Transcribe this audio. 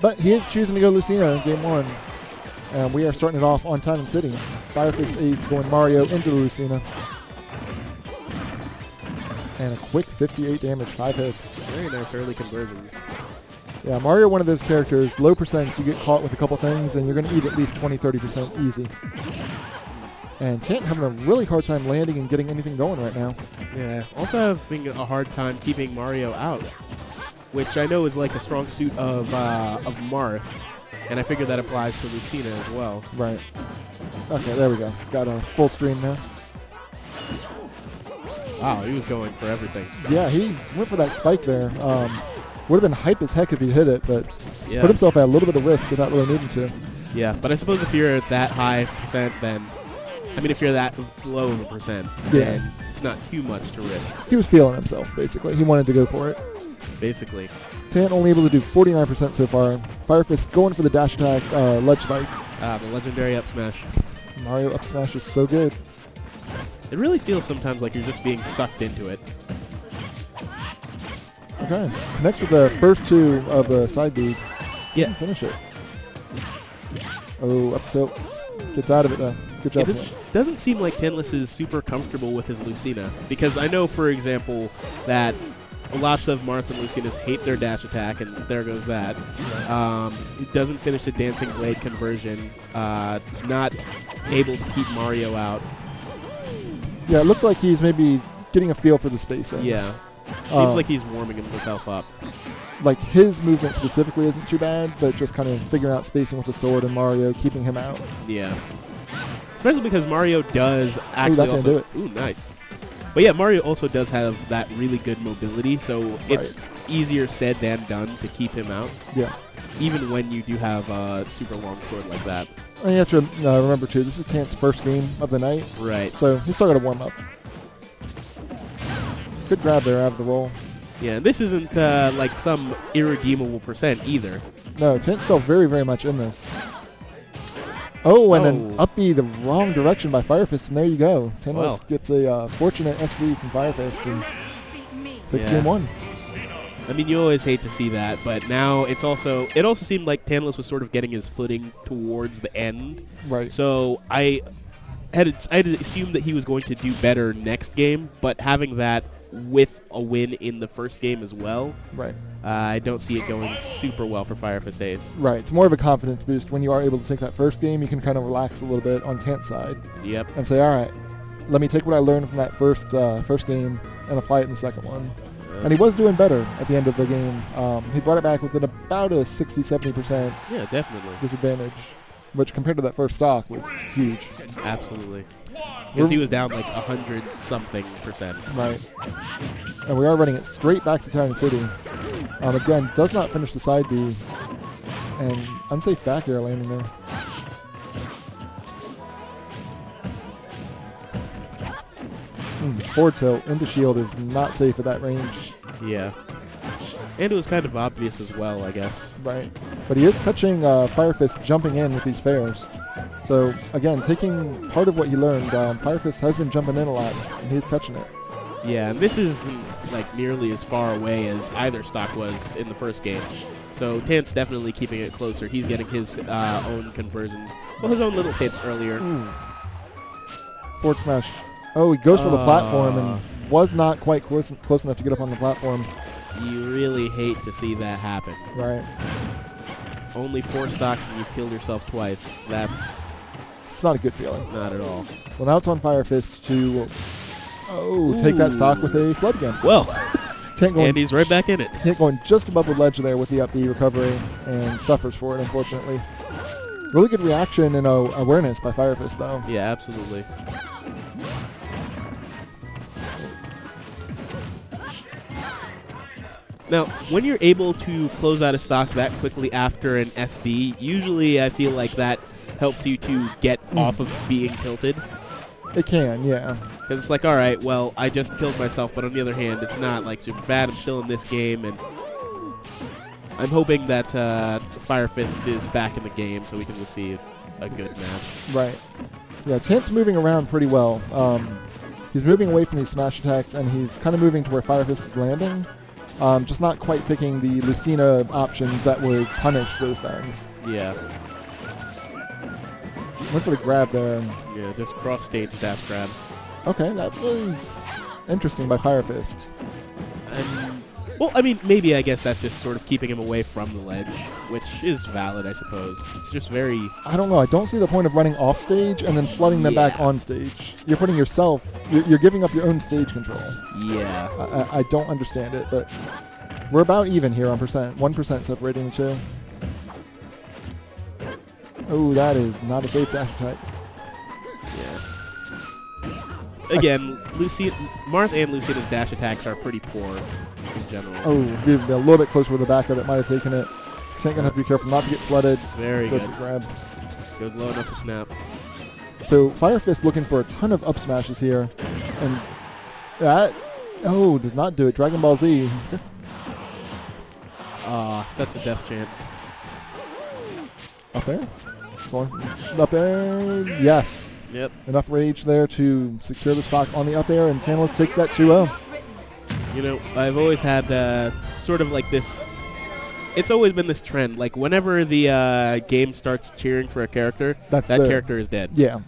But he is choosing to go Lucina in game 1. And we are starting it off on time and City. Firefist Ace going Mario into the Lucina. And a quick 58 damage, 5 hits. Very nice early conversions. Yeah, Mario, one of those characters, low percents, you get caught with a couple things, and you're going to eat at least 20-30% easy. And Tant having a really hard time landing and getting anything going right now. Yeah, also having a hard time keeping Mario out, which I know is like a strong suit of Marth, and I figure that applies to Lucina as well. Right. Okay, there we go. Got a full stream now. Wow, he was going for everything. Yeah, he went for that spike there. Would have been hype as heck if he hit it, but Yeah. put himself at a little bit of risk without really needing to. Yeah, but I suppose if you're at that high percent, then, I mean, if you're that low of a percent, then it's not too much to risk. He was feeling himself, basically. He wanted to go for it. Basically. Tant only able to do 49% so far. Firefist going for the dash attack, ledge spike. The legendary up smash. Mario up smash is so good. It really feels sometimes like you're just being sucked into it. Okay. Connects with the first 2 of the side B. Yeah. Finish it. Oh, up tilts. Gets out of it, though. Good job. It doesn't seem like Tantalus is super comfortable with his Lucina, because I know, for example, that lots of Marth and Lucinas hate their dash attack, and there goes that. He doesn't finish the Dancing Blade conversion. Not able to keep Mario out. Yeah, it looks like he's maybe getting a feel for the spacing. Yeah. Seems like he's warming himself up. Like, his movement specifically isn't too bad, but just kind of figuring out spacing with the sword and Mario, keeping him out. Yeah. Especially because Mario does actually that's do it. Ooh, nice. But yeah, Mario also does have that really good mobility, so it's easier said than done to keep him out. Yeah. Even when you do have a super long sword like that. And you have to remember, too, this is Tant's first game of the night. Right. So he's still got to warm up. Good grab there out of the roll. Yeah, and this isn't like some irredeemable percent either. No, Tant's still very, very much in this. Oh, and an up B the wrong direction by Firefist, and there you go. Tantalus gets a fortunate SD from Firefist and takes game 1. I mean, you always hate to see that, but now it also seemed like Tantalus was sort of getting his footing towards the end. Right. So I had assumed that he was going to do better next game, but having that with a win in the first game as well, right. I don't see it going super well for Firefist Ace. Right. It's more of a confidence boost. When you are able to take that first game, you can kind of relax a little bit on Tant's side. Yep. And say, all right, let me take what I learned from that first game and apply it in the second one. And he was doing better at the end of the game. He brought it back within about a 60-70% yeah, definitely. disadvantage, which compared to that first stock was huge. Absolutely. Because he was down like 100-something%. Right. And we are running it straight back to Town City. Again, does not finish the side B. And unsafe back air landing there. Forward tilt into shield is not safe at that range. Yeah. And it was kind of obvious as well, I guess. Right. But he is catching Firefist jumping in with these fairs. So, again, taking part of what he learned, Firefist has been jumping in a lot, and he's catching it. Yeah, and this isn't like nearly as far away as either stock was in the first game. So Tant's definitely keeping it closer. He's getting his own conversions. Well, his own little hits earlier. Forward smash. Oh, he goes for the platform and was not quite close enough to get up on the platform. You really hate to see that happen. Right. Only 4 stocks and you've killed yourself twice. It's not a good feeling. Not at all. Well, now it's on Firefist to take that stock with a flood gun. Well, and he's right back in it. Tant going just above the ledge there with the up B recovery and suffers for it, unfortunately. Really good reaction and awareness by Firefist, though. Yeah, absolutely. Now, when you're able to close out a stock that quickly after an SD, usually I feel like that helps you to get off of being tilted. It can, yeah. Because it's like, all right, well, I just killed myself, but on the other hand, it's not like super bad. I'm still in this game, and I'm hoping that Firefist is back in the game so we can just see a good match. Right. Yeah, Tant's moving around pretty well. He's moving away from these smash attacks, and he's kind of moving to where Firefist is landing. Just not quite picking the Lucina options that would punish those things. Yeah. Went for the grab there. Yeah, just cross stage dash grab. Okay, that was interesting by Firefist. Well, I mean, maybe I guess that's just sort of keeping him away from the ledge, which is valid, I suppose. It's just very... I don't know. I don't see the point of running off stage and then flooding them back on stage. You're putting yourself... You're giving up your own stage control. Yeah. I don't understand it, but we're about even here on percent. 1% separating the two. Oh, that is not a safe dash attack. Yeah. Again, Marth and Lucina's dash attacks are pretty poor in general. Oh, a little bit closer with the back of it. Might have taken it. Tank gonna have to be careful not to get flooded. Very good. Grab. Goes low enough to snap. So Firefist looking for a ton of up smashes here, and that does not do it. Dragon Ball Z. That's a death chant. Up there. Up air. Yes. Yep. Enough rage there to secure the stock on the up air, and Tantalus takes that 2-0. You know, I've always had sort of like this. It's always been this trend. Like whenever the game starts cheering for a character, that character is dead. Yeah.